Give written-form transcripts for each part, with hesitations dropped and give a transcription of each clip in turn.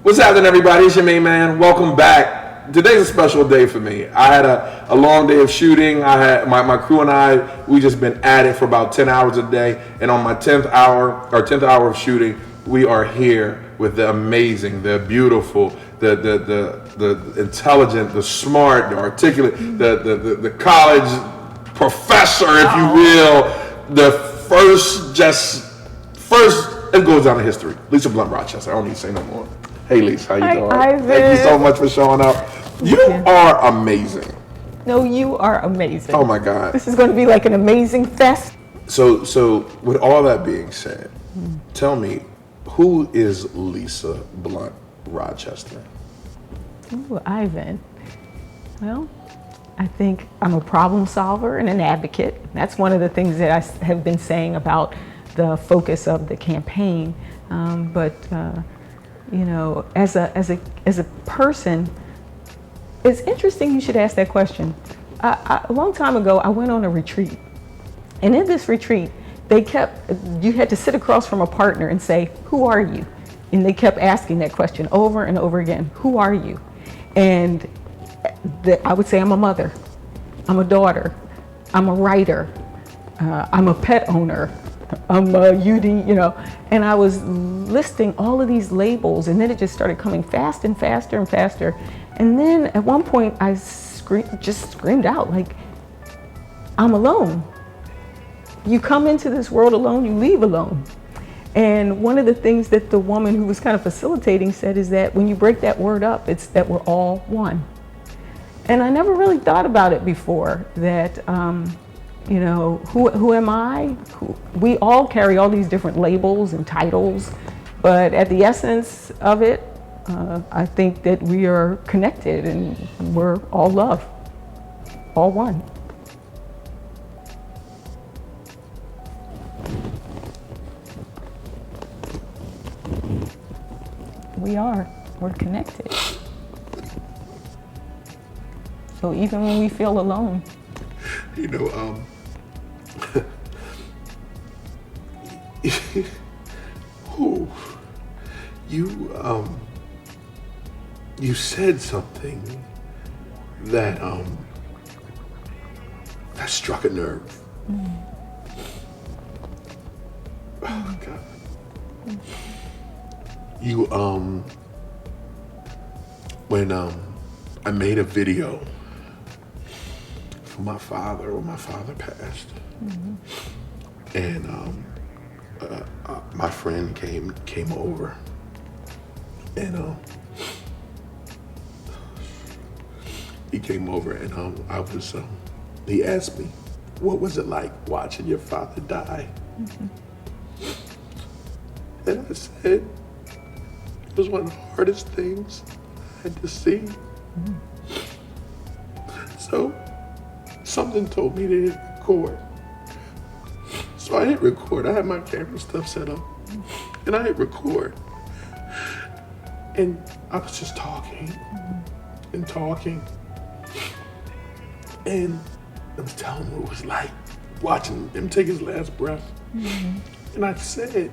What's happening, everybody? It's your main man. Welcome back. Today's a special day for me. I had a long day of shooting. I had my crew and I, we just been at it for about 10 hours a day. And on my 10th hour of shooting, we are here with the amazing, the beautiful, the intelligent, the smart, the articulate, the college professor, if you will, the first, it goes down in history. Lisa Blunt Rochester. I don't need to say no more. Hey, Lisa, how you doing? Ivan. Thank you so much for showing up. You are amazing. No, you are amazing. Oh my God. This is going to be like an amazing fest. So with all that being said, tell me, who is Lisa Blunt Rochester? Ooh, Ivan. Well, I think I'm a problem solver and an advocate. That's one of the things that I have been saying about the focus of the campaign. You know, as a person, it's interesting you should ask that question. A long time ago, I went on a retreat, and in this retreat, you had to sit across from a partner and say, "Who are you?" And they kept asking that question over and over again. Who are you? And I would say, I'm a mother, I'm a daughter, I'm a writer, I'm a pet owner, I'm a UD, you know, and I was listing all of these labels, and then it just started coming fast and faster and faster. And then at one point I just screamed out, like, I'm alone. You come into this world alone, you leave alone. And one of the things that the woman who was kind of facilitating said is that when you break that word up, it's that we're all one. And I never really thought about it before, that you know, who am I? We all carry all these different labels and titles, but at the essence of it, I think that we are connected and we're all love, all one. We're connected. So even when we feel alone. You know, you said something that struck a nerve. Oh God. You when I made a video for my father when my father passed, and my friend came over, and he came over, and he asked me, what was it like watching your father die? And I said, it was one of the hardest things I had to see. So something told me to hit record. So I hit record. I had my camera stuff set up, and I hit record. And I was just talking and talking. And I was telling him what it was like watching him take his last breath. And I said,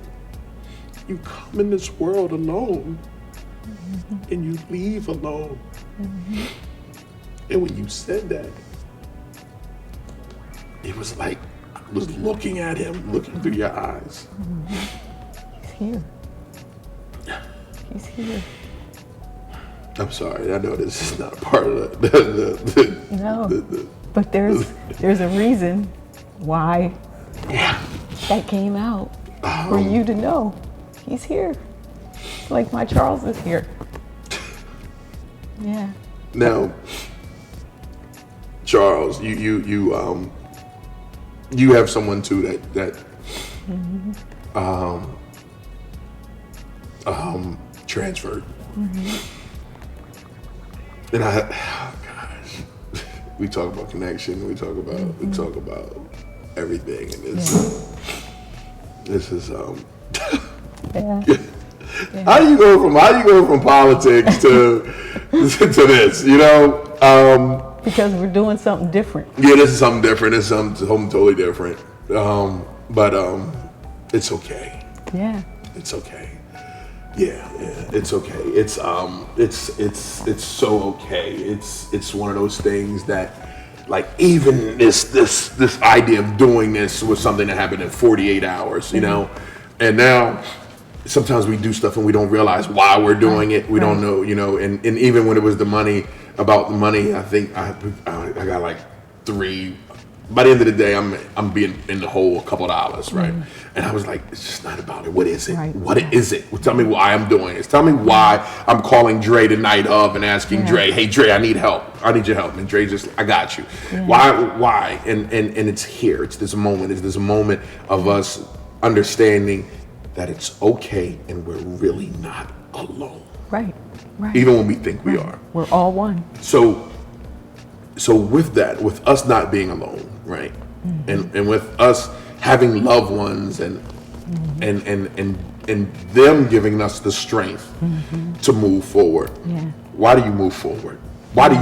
you come in this world alone, and you leave alone. And when you said that, it was like I was looking at him, looking through your eyes. He's here. He's here. I'm sorry, I know this is not part of the No, but there's a reason why that came out, for you to know. He's here. Like my Charles is here. Yeah. Now, Charles, you have someone too that transferred. And oh gosh, we talk about connection. We talk about everything, and this is Yeah. How do you go from politics to this? You know, because we're doing something different. Yeah, this is something different. It's something totally different. But it's okay. Yeah. It's okay. It's okay. It's so okay. It's one of those things that, like, even this idea of doing this was something that happened in 48 hours, you know, and now sometimes we do stuff and we don't realize why we're doing it. We don't know, you know, and even when it was about the money, I think I got like 3. By the end of the day, I'm being in the hole a couple of dollars, right? And I was like, it's just not about it. What is it? Right. What is it? Well, tell me why I'm doing it. Tell me why I'm calling Dre the night of and asking Dre, hey Dre, I need help. I need your help. And Dre just, I got you. Why? And it's here. It's this moment. It's this moment of us understanding that it's okay and we're really not alone. Right. Even when we think we are. We're all one. So with that, with us not being alone, right, and with us having loved ones and them giving us the strength to move forward. Why do you move forward? Why do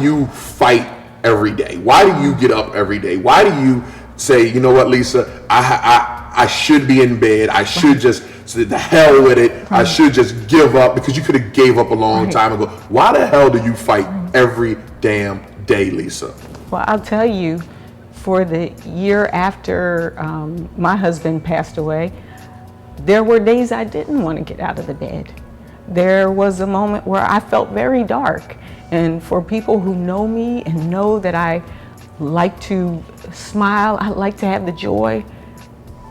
you fight every day? Why do you get up every day? Why do you say, you know what, Lisa, I should be in bed. I should just say the hell with it. I should just give up, because you could have gave up a long time ago. Why the hell do you fight every damn day, Lisa? Well, I'll tell you, for the year after my husband passed away, there were days I didn't want to get out of the bed. There was a moment where I felt very dark. And for people who know me and know that I like to smile, I like to have the joy,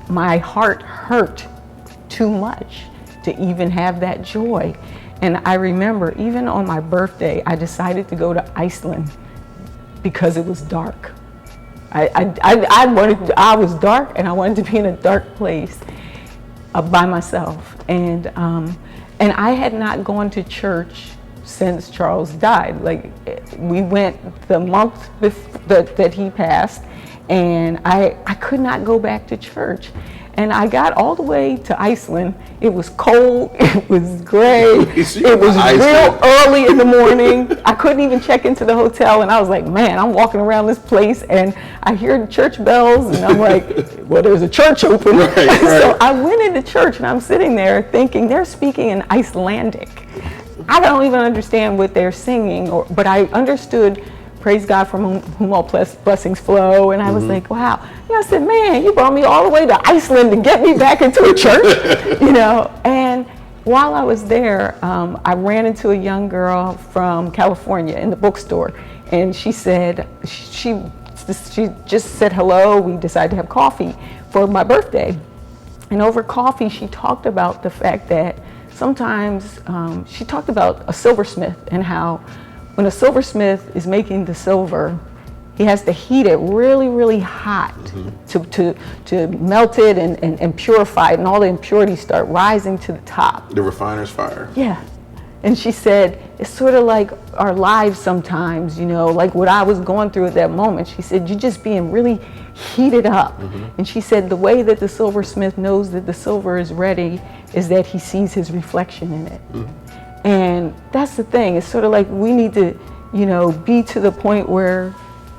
my heart hurt too much to even have that joy. And I remember even on my birthday, I decided to go to Iceland because it was dark. I was dark, and I wanted to be in a dark place by myself. And I had not gone to church since Charles died. Like, we went the month that he passed, and I could not go back to church. And I got all the way to Iceland. It was cold, it was gray, it was real early in the morning. I couldn't even check into the hotel, and I was like, man, I'm walking around this place and I hear the church bells, and I'm like, well, there's a church open. So I went into church, and I'm sitting there thinking they're speaking in Icelandic. I don't even understand what they're singing, but I understood, praise God from whom all blessings flow. And I was like, wow. And I said, man, you brought me all the way to Iceland to get me back into a church, you know. And while I was there, I ran into a young girl from California in the bookstore. And she said, she just said hello. We decided to have coffee for my birthday. And over coffee, she talked about the fact that sometimes, she talked about a silversmith and how when a silversmith is making the silver, he has to heat it really, really hot to melt it and purify it, and all the impurities start rising to the top. The refiner's fire. Yeah. And she said, it's sort of like our lives sometimes, you know, like what I was going through at that moment. She said, you're just being really heated up. And she said, the way that the silversmith knows that the silver is ready is that he sees his reflection in it. And that's the thing. It's sort of like we need to, you know, be to the point where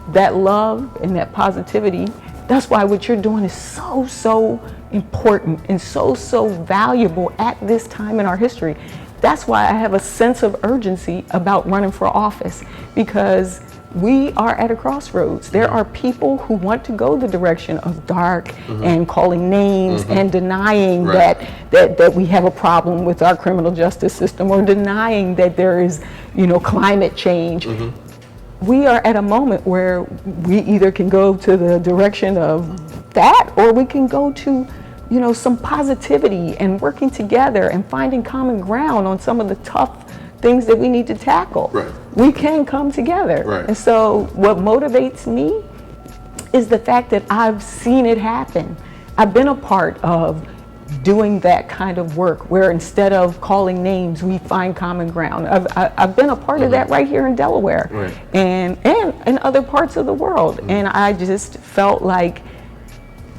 that love and that positivity, that's why what you're doing is so, so important and so, so valuable at this time in our history. That's why I have a sense of urgency about running for office, because we are at a crossroads. There are people who want to go the direction of dark and calling names and denying that we have a problem with our criminal justice system, or denying that there is, you know, climate change. We are at a moment where we either can go to the direction of that, or we can go to, you know, some positivity and working together and finding common ground on some of the tough things that we need to tackle. We can come together. And so what motivates me is the fact that I've seen it happen. I've been a part of doing that kind of work where instead of calling names, we find common ground. I've been a part of that right here in Delaware and in other parts of the world. And I just felt like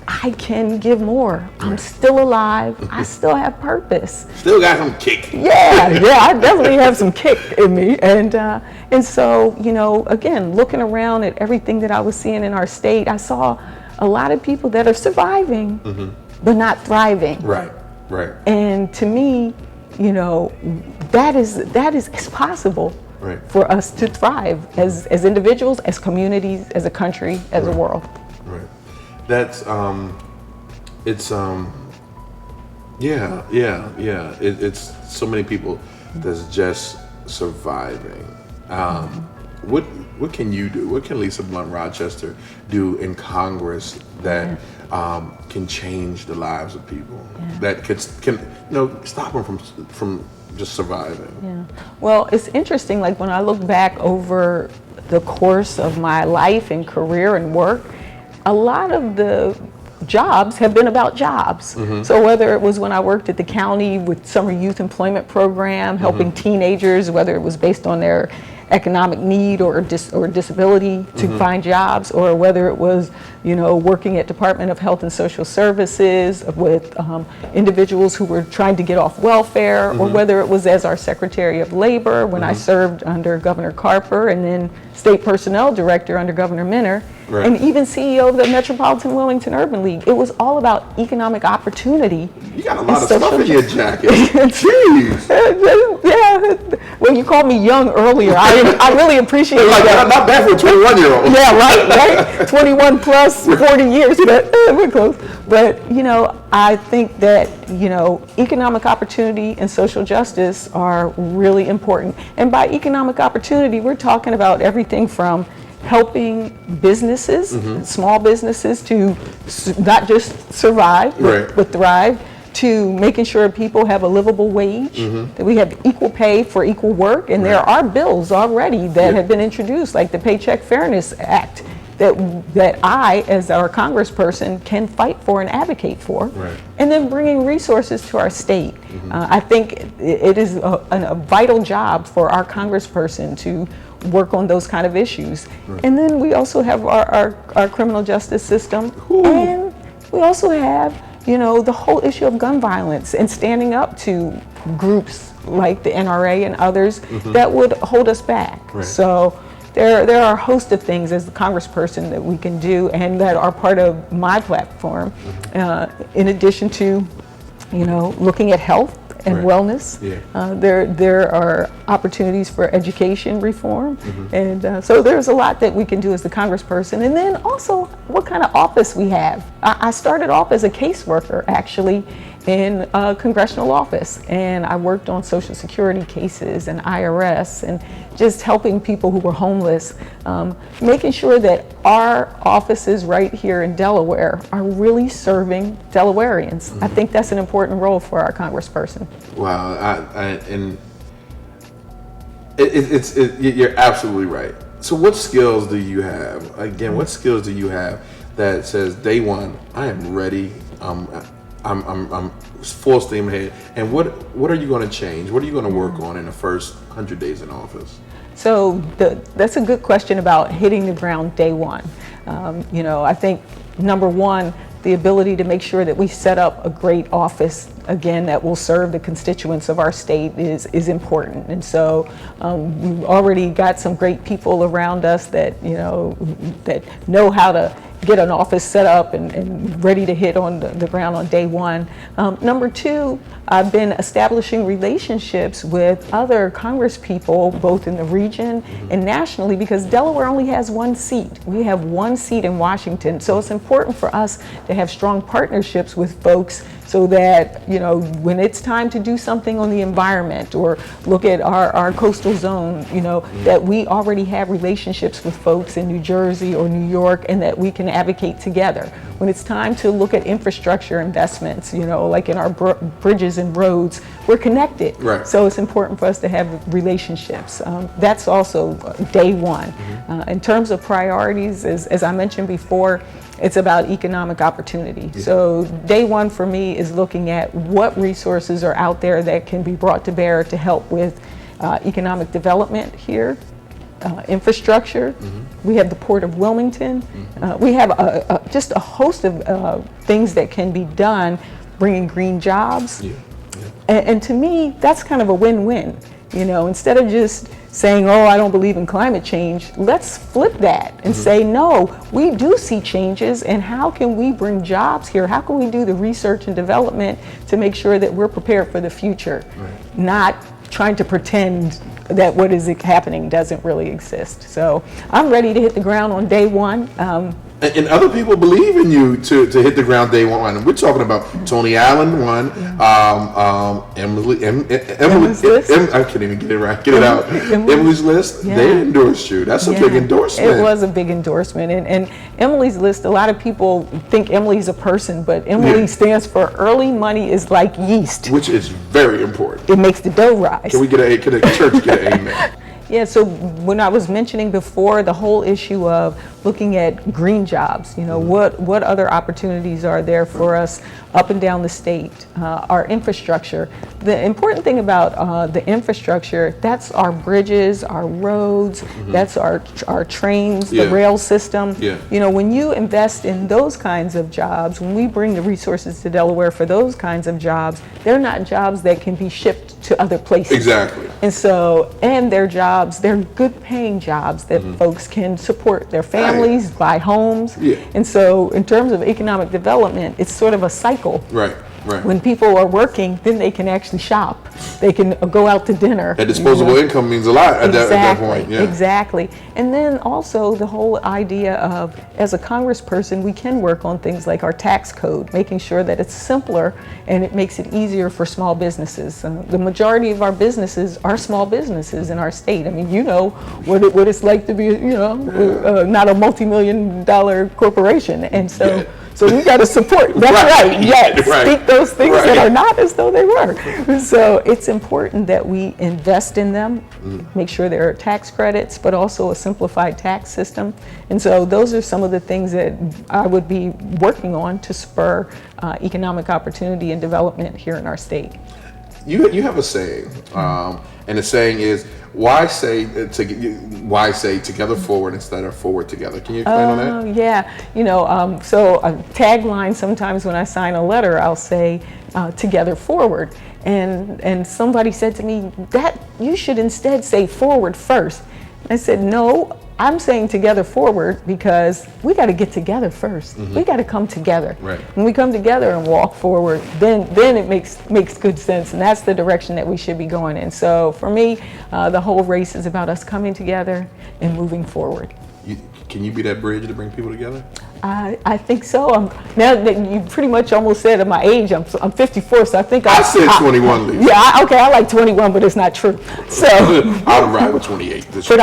I can give more. I'm still alive. I still have purpose. Still got some kick. Yeah, I definitely have some kick in me. And so, you know, again, looking around at everything that I was seeing in our state, I saw a lot of people that are surviving, but not thriving. Right. And to me, that is it's possible Right. for us to thrive as individuals, as communities, as a country, as a world. Right. That's it's so many people that's just surviving. What can you do? What can Lisa Blunt Rochester do in Congress that can change the lives of people? That can stop them from just surviving? Yeah. Well, it's interesting. Like when I look back over the course of my life and career and work, a lot of the jobs have been about jobs. So whether it was when I worked at the county with summer youth employment program, helping teenagers, whether it was based on their economic need or disability to find jobs, or whether it was, working at Department of Health and Social Services with individuals who were trying to get off welfare, or whether it was as our Secretary of Labor when I served under Governor Carper, and then State Personnel Director under Governor Minner, and even CEO of the Metropolitan Wilmington Urban League. It was all about economic opportunity. You got a lot of stuff in your jacket. Jeez. Yeah. Well, you called me young earlier. I really appreciate that. Not bad for a 21-year-old. Yeah, right. 21 plus 40 years, but we're close. But, I think that, economic opportunity and social justice are really important. And by economic opportunity, we're talking about everything from helping businesses, small businesses, to not just survive, but thrive, to making sure people have a livable wage, that we have equal pay for equal work. And there are bills already that have been introduced, like the Paycheck Fairness Act, that I, as our congressperson, can fight for and advocate for. And then bringing resources to our state. I think it is a vital job for our congressperson to work on those kind of issues. And then we also have our criminal justice system. And we also have, the whole issue of gun violence and standing up to groups like the NRA and others that would hold us back. So there are a host of things as the congressperson that we can do and that are part of my platform, in addition to, looking at health and wellness. There are opportunities for education reform. And so there's a lot that we can do as the congressperson. And then also what kind of office we have. I started off as a caseworker, actually, in a congressional office. And I worked on Social Security cases and IRS and just helping people who were homeless, making sure that our offices right here in Delaware are really serving Delawareans. I think that's an important role for our congressperson. Wow, and you're absolutely right. So what skills do you have? Again, what skills do you have that says day one, I am ready, I'm full steam ahead, and what are you going to change? What are you going to work on in the first 100 days in office? So that's a good question about hitting the ground day one. I think number one, the ability to make sure that we set up a great office, again, that will serve the constituents of our state is important. And so we've already got some great people around us that, that know how to get an office set up and ready to hit on the ground on day one. Number two, I've been establishing relationships with other Congress people, both in the region and nationally, because Delaware only has one seat. We have one seat in Washington. So it's important for us to have strong partnerships with folks so that, when it's time to do something on the environment or look at our coastal zone, that we already have relationships with folks in New Jersey or New York and that we can advocate together. When it's time to look at infrastructure investments, like in our bridges and roads, we're connected. So it's important for us to have relationships. That's also day one. In terms of priorities, as I mentioned before, it's about economic opportunity. So day one for me is looking at what resources are out there that can be brought to bear to help with economic development here. Infrastructure. We have the Port of Wilmington. We have just a host of things that can be done, bringing green jobs. And to me, that's kind of a win-win. Instead of just saying, oh, I don't believe in climate change, let's flip that and say, no, we do see changes, and how can we bring jobs here? How can we do the research and development to make sure that we're prepared for the future, not trying to pretend that what is happening doesn't really exist. So I'm ready to hit the ground on day one. And other people believe in you to hit the ground day one. We're talking about Tony Allen, one, Emily, I can't even get it right. Get it out. Emily's List. Yeah. They endorsed you. That's a big endorsement. It was a big endorsement. And Emily's List, a lot of people think Emily's a person, but Emily stands for Early Money is Like Yeast, which is very important. It makes the dough rise. Can the church get an amen? Yeah, so when I was mentioning before the whole issue of looking at green jobs, what other opportunities are there for us up and down the state, our infrastructure. The important thing about the infrastructure, that's our bridges, our roads, that's our trains, the rail system. When you invest in those kinds of jobs, when we bring the resources to Delaware for those kinds of jobs, they're not jobs that can be shipped to other places. Exactly. And they're jobs, they're good paying jobs that folks can support their families, buy homes. And so in terms of economic development, it's sort of a cycle. Right. When people are working, then they can actually shop. They can go out to dinner. That disposable income means a lot at that point. Yeah. Exactly. And then also the whole idea of, as a congressperson, we can work on things like our tax code, making sure that it's simpler and it makes it easier for small businesses. The majority of our businesses are small businesses in our state. I mean, what it's like to be, not a multi-million-dollar corporation. And so. So we got to support. That's right. Yes. Speak those things that are not as though they were. So it's important that we invest in them, make sure there are tax credits, but also a simplified tax system. And so those are some of the things that I would be working on to spur economic opportunity and development here in our state. You have a saying, and the saying is, why say together forward instead of forward together? Can you explain on that? Yeah, so a tagline sometimes when I sign a letter, I'll say together forward. And somebody said to me that you should instead say forward first. I said, no, I'm saying together forward because we got to get together first. We got to come together. Right. When we come together and walk forward, then it makes good sense, and that's the direction that we should be going in. So for me, the whole race is about us coming together and moving forward. Can you be that bridge to bring people together? I think so. Now that you pretty much almost said at my age, I'm 54, so I think I said 21, Lisa. Yeah, I like 21, but it's not true. So I'll ride with 28. But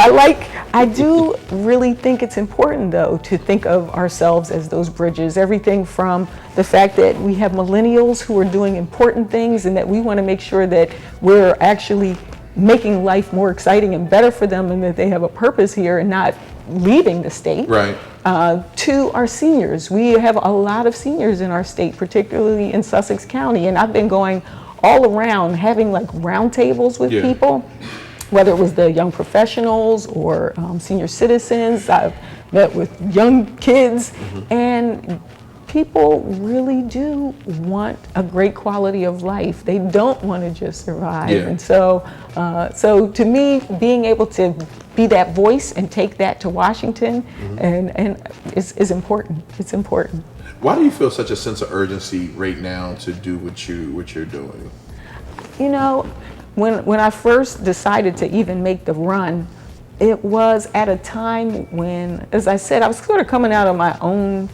I do really think it's important, though, to think of ourselves as those bridges. Everything from the fact that we have millennials who are doing important things, and that we want to make sure that we're actually making life more exciting and better for them, and that they have a purpose here and not leaving the state. Right. To our seniors. We have a lot of seniors in our state, particularly in Sussex County, and I've been going all around having like roundtables with people, whether it was the young professionals or senior citizens. I've met with young kids, and people really do want a great quality of life. They don't want to just survive. And so to me, being able to be that voice and take that to Washington and is important. It's important. Why do you feel such a sense of urgency right now to do what you're doing? When I first decided to even make the run, it was at a time when, as I said, I was sort of coming out of my own,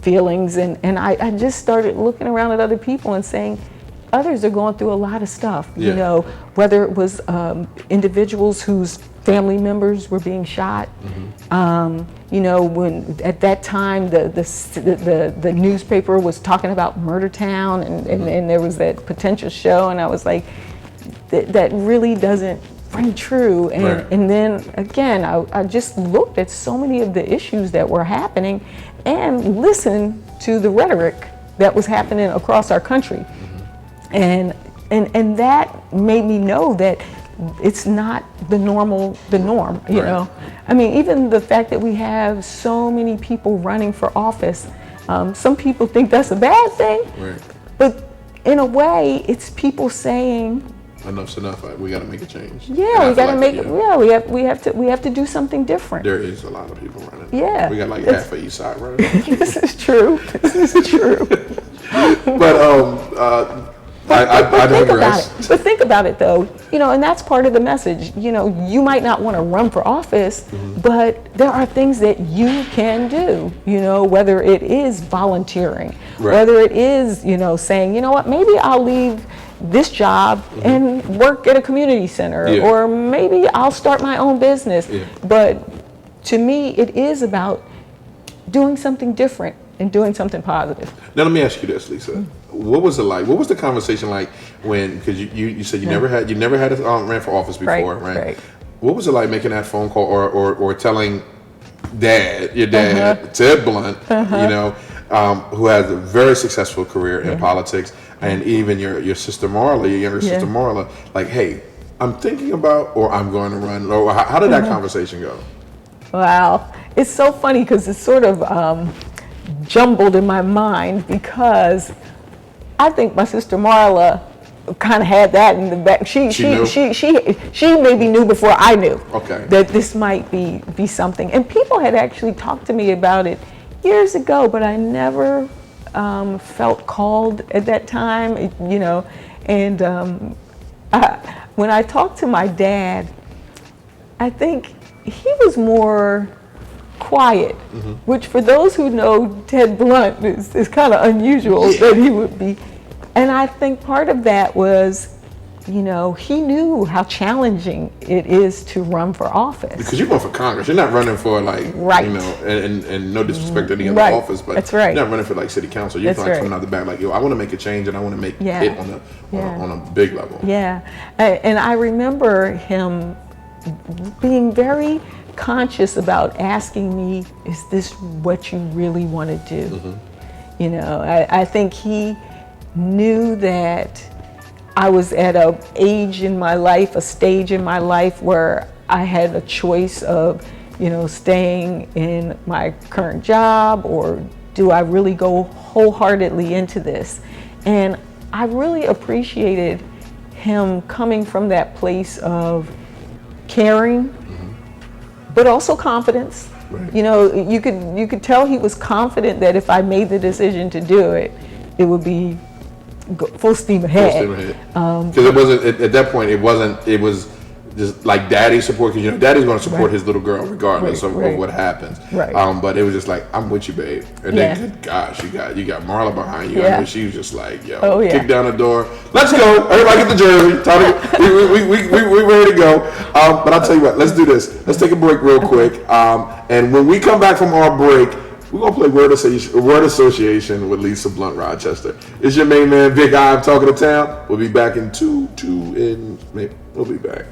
feelings, and I just started looking around at other people and saying, others are going through a lot of stuff, whether it was individuals whose family members were being shot. When at that time the newspaper was talking about Murder Town, and there was that potential show, and I was like, that really doesn't ring true. And then again, I just looked at so many of the issues that were happening and listened to the rhetoric that was happening across our country. And that made me know that it's not the norm, you know. I mean, even the fact that we have so many people running for office, some people think that's a bad thing, but in a way, it's people saying, enough's enough. We got to make a change. Yeah, we got to make it. Yeah, we have to do something different. There is a lot of people running. Yeah, we got like half of East Side running. This is true. This is true. I digress. But think about it though, and that's part of the message. You might not want to run for office, but there are things that you can do, whether it is volunteering, whether it is, saying, you know what, maybe I'll leave this job and work at a community center, or maybe I'll start my own business. But to me, it is about doing something different and doing something positive. Now let me ask you this, Lisa. What was it like? What was the conversation like when? Because you said you never had ran for office before, right? What was it like making that phone call or telling your dad, Ted Blunt, who has a very successful career in politics, and even your sister Marla, your younger sister Marla, like, hey, I'm thinking about, or I'm going to run, or how did that conversation go? Wow, it's so funny because it's sort of jumbled in my mind, because I think my sister Marla kind of had that in the back. She maybe knew before I knew that this might be something. And people had actually talked to me about it years ago, but I never felt called at that time, And when I talked to my dad, I think he was more quiet, which for those who know Ted Blunt is kind of unusual that he would be. And I think part of that was, he knew how challenging it is to run for office. Because you're going for Congress. You're not running for and no disrespect to any other office, but that's right. You're not running for like city council. You're coming out the back like, yo, I want to make a change and I want to make it on a big level. Yeah, and I remember him being very conscious about asking me, is this what you really want to do? I think he knew that I was at a stage in my life where I had a choice of, staying in my current job, or do I really go wholeheartedly into this? And I really appreciated him coming from that place of caring, but also confidence. Right. You could tell he was confident that if I made the decision to do it, it would be full steam ahead. Because it wasn't at that point. It was just like daddy support. Because daddy's going to support his little girl regardless of what happens. Right. But it was just like, I'm with you, babe. And then, good gosh, you got Marla behind you. I mean, she was just like, yo, kick down the door. Let's go. Everybody get the jersey. We ready to go. But I'll tell you what. Let's do this. Let's take a break real quick. And when we come back from our break, we're going to play word association with Lisa Blunt Rochester. It's your main man, Big I. I'm talking to town. We'll be back in we'll be back.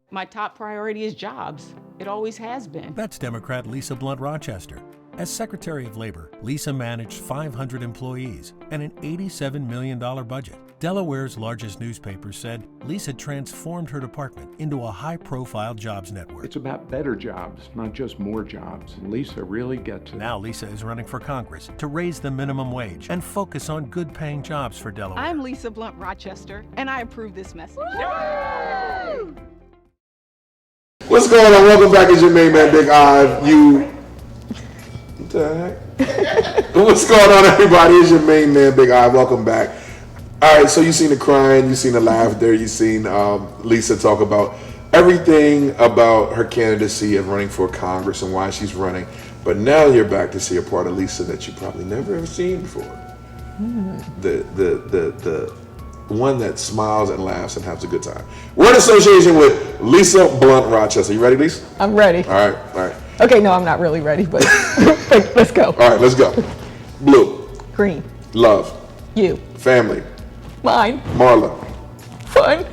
My top priority is jobs. It always has been. That's Democrat Lisa Blunt Rochester. As Secretary of Labor, Lisa managed 500 employees and an $87 million budget. Delaware's largest newspaper said Lisa transformed her department into a high-profile jobs network. It's about better jobs, not just more jobs. And Lisa really gets it. Now Lisa is running for Congress to raise the minimum wage and focus on good-paying jobs for Delaware. I'm Lisa Blunt Rochester, and I approve this message. Woo! What's going on? Welcome back. It's your main man, Big I. What the heck? What's going on, everybody? It's your main man, Big I. Welcome back. All right, so you've seen the crying, you've seen the laughter, you've seen Lisa talk about everything about her candidacy of running for Congress and why she's running. But now you're back to see a part of Lisa that you probably never have seen before. The one that smiles and laughs and has a good time. We're in association with Lisa Blunt Rochester. You ready, Lisa? I'm ready. All right. Okay, no, I'm not really ready, but let's go. All right, let's go. Blue. Green. Love. You. Family. Mine. Marla. Fun.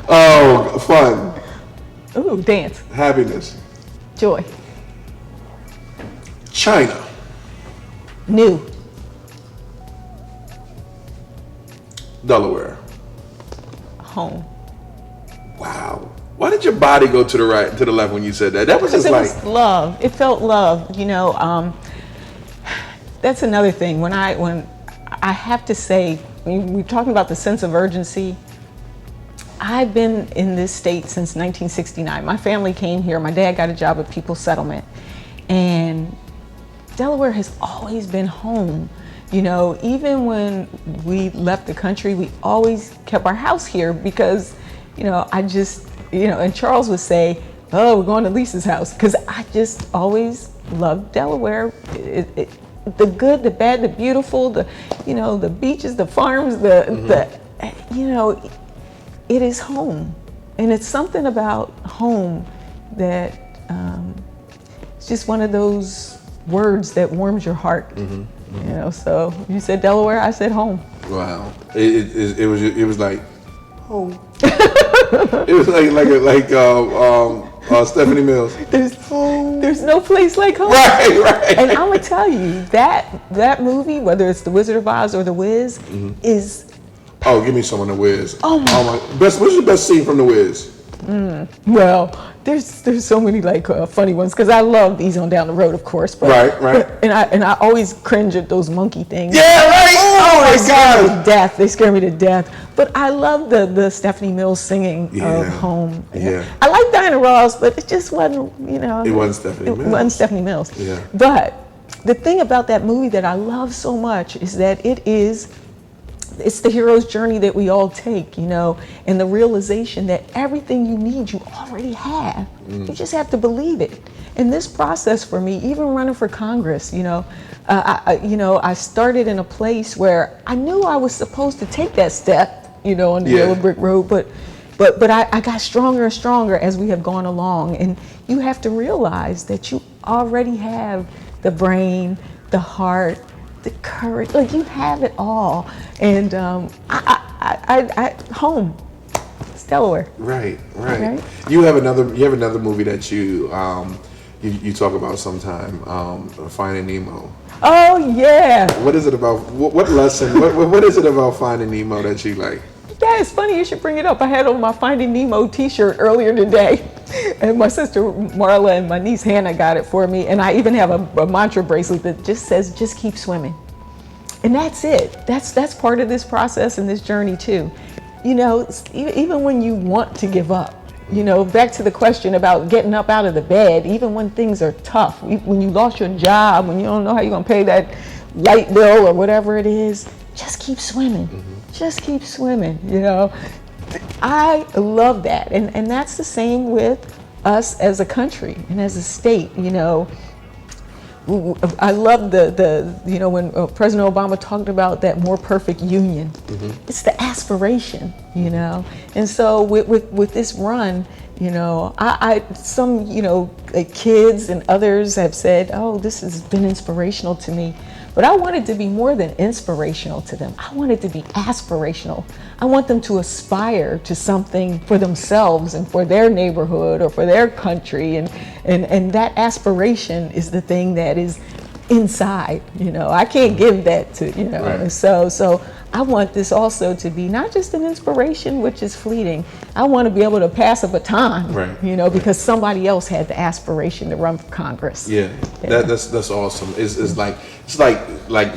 Oh, fun. Ooh, dance. Happiness. Joy. China. New. Delaware. Home. Wow. Why did your body go to the right, to the left when you said that? That was just like... It was love. It felt love. That's another thing. When I have to say, we're talking about the sense of urgency. I've been in this state since 1969. My family came here. My dad got a job at People's Settlement. And Delaware has always been home. You know, even when we left the country, we always kept our house here because, you know, and Charles would say, oh, we're going to Lisa's house, because I just always loved Delaware. The good, the bad, the beautiful, the beaches, the farms, it is home. And it's something about home that it's just one of those words that warms your heart. You know, so you said Delaware, I said home. Wow. It was like home. It was like Stephanie Mills. There's no place like home. Right. And I'm gonna tell you that movie, whether it's The Wizard of Oz or The Wiz, is. Oh, give me some on The Wiz. Oh my. What's your best scene from The Wiz? Well, there's so many like funny ones, because I love Easy on Down the Road, of course. But, Right. And I always cringe at those monkey things. Yeah, right. Oh my God. They scare me to death. But I love the Stephanie Mills singing of Home. Yeah. I like Diana Ross, but it just wasn't, you know. It wasn't Stephanie Mills. It wasn't Stephanie Mills. Yeah. But the thing about that movie that I love so much is that it's the hero's journey that we all take, you know, and the realization that everything you need, you already have. You just have to believe it. And this process for me, even running for Congress, you know, I started in a place where I knew I was supposed to take that step, you know, on the yellow brick road, but I got stronger and stronger as we have gone along. And you have to realize that you already have the brain, the heart, the courage, like you have it all. And home, it's Delaware. Right. You have another movie that you talk about sometime, Finding Nemo. Oh yeah. What is it about? What lesson? What is it about Finding Nemo that you like? Yeah, it's funny you should bring it up. I had on my Finding Nemo t-shirt earlier today, and my sister Marla and my niece Hannah got it for me, and I even have a mantra bracelet that just says, just keep swimming. And that's it. That's part of this process and this journey too. You know, even when you want to give up, you know, back to the question about getting up out of the bed, even when things are tough, when you lost your job, when you don't know how you're gonna pay that light bill or whatever it is, just keep swimming. Just keep swimming, you know. I love that. And that's the same with us as a country and as a state, you know. I love the you know, when President Obama talked about that more perfect union. It's the aspiration, you know. And so with this run, you know, some, you know, kids and others have said, oh, this has been inspirational to me. But I want it to be more than inspirational to them. I want it to be aspirational. I want them to aspire to something for themselves and for their neighborhood or for their country. And that aspiration is the thing that is inside, you know. I can't give that to, you know. Right. So I want this also to be not just an inspiration, which is fleeting. I want to be able to pass a baton, right, you know, because somebody else had the aspiration to run for Congress. Yeah. That's awesome. It's like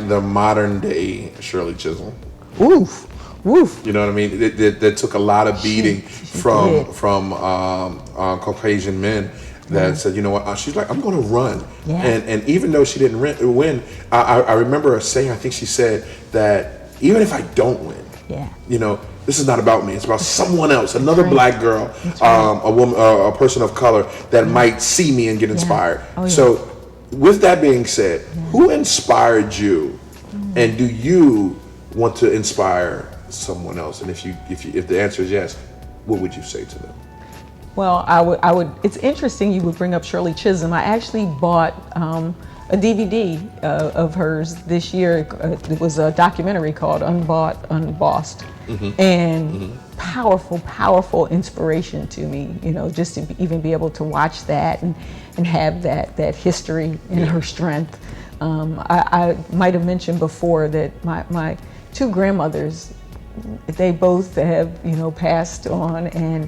the modern day Shirley Chisholm. Oof. You know what I mean? That took a lot of beating from Caucasian men that said, you know what, she's like, I'm going to run. Yeah. And even though she didn't win, I remember her saying, I think she said that even if I don't win, you know, this is not about me. It's about someone else, another black girl, a woman, a person of color that might see me and get inspired. Oh, yeah. So with that being said, who inspired you, and do you want to inspire someone else? And if the answer is yes, what would you say to them? Well, I would. It's interesting you would bring up Shirley Chisholm. I actually bought a DVD of hers this year. It was a documentary called Unbought, Unbossed, and powerful inspiration to me. You know, just to even be able to watch that and have that history and her strength. I might have mentioned before that my two grandmothers, they both have, you know, passed on, and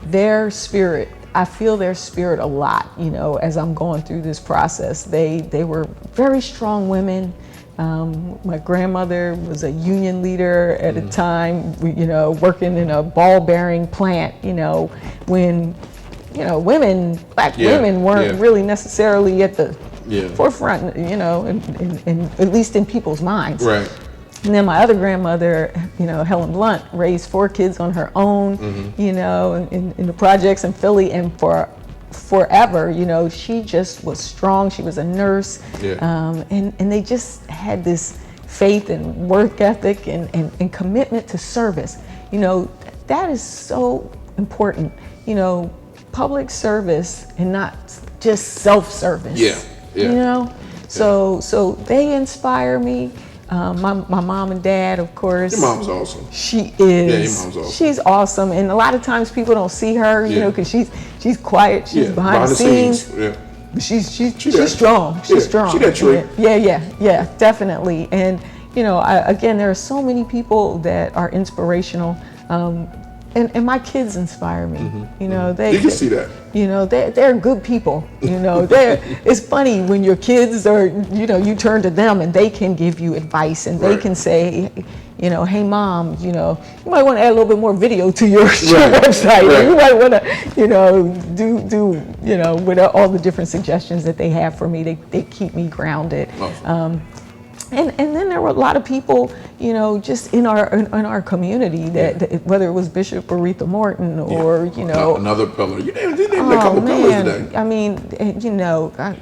their spirit, I feel their spirit a lot, you know, as I'm going through this process. They were very strong women. My grandmother was a union leader at a time, working in a ball bearing plant, when, women, black women weren't really necessarily at the forefront, and at least in people's minds. Right. And then my other grandmother, Helen Blunt, raised 4 kids on her own, in the projects in Philly, and forever, she just was strong. She was a nurse, and they just had this faith and work ethic and commitment to service. That is so important. Public service and not just self-service. So they inspire me. My mom and dad, of course. Your mom's awesome. She is. Yeah, your mom's awesome. She's awesome, and a lot of times people don't see her, because she's quiet. She's behind the scenes. Yeah. But she's strong. She's strong. She got tree. Yeah, definitely. And again, there are so many people that are inspirational. And my kids inspire me. You can see that. They're good people. It's funny when your kids are, you turn to them and they can give you advice, and they can say, hey mom, you might want to add a little bit more video to your website. Right. You might want to, do with all the different suggestions that they have for me. They keep me grounded. Awesome. And then there were a lot of people, just in our community that whether it was Bishop Aretha Morton or another pillar. You named a couple pillars today. I mean,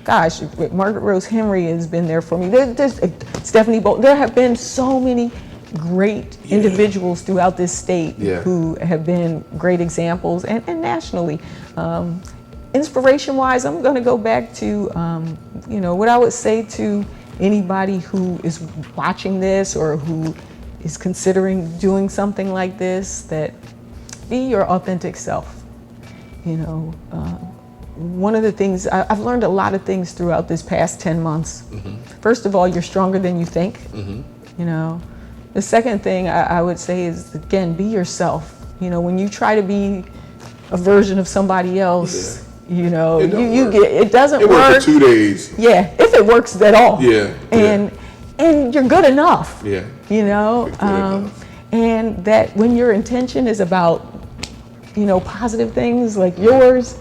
gosh, Margaret Rose Henry has been there for me. There's Stephanie Bolton. There have been so many great individuals throughout this state who have been great examples, and nationally. Inspiration-wise, I'm going to go back to what I would say to anybody who is watching this or who is considering doing something like this, that be your authentic self. One of the things, I've learned a lot of things throughout this past 10 months. First of all, you're stronger than you think. The second thing I would say is, again, be yourself. When you try to be a version of somebody else, it doesn't work. It worked for 2 days. Yeah, if it works at all. Yeah. And you're good enough. Yeah. And that when your intention is about, positive things like yours,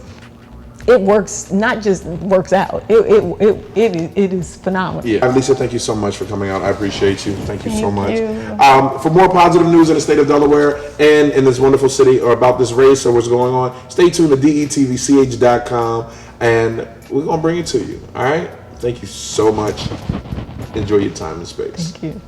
it works, not just works out. It is phenomenal. Yeah. Lisa, thank you so much for coming out. I appreciate you. Thank you so much. You. For more positive news in the state of Delaware and in this wonderful city, or about this race or what's going on, stay tuned to DETVCH.com, and we're going to bring it to you. All right? Thank you so much. Enjoy your time and space. Thank you.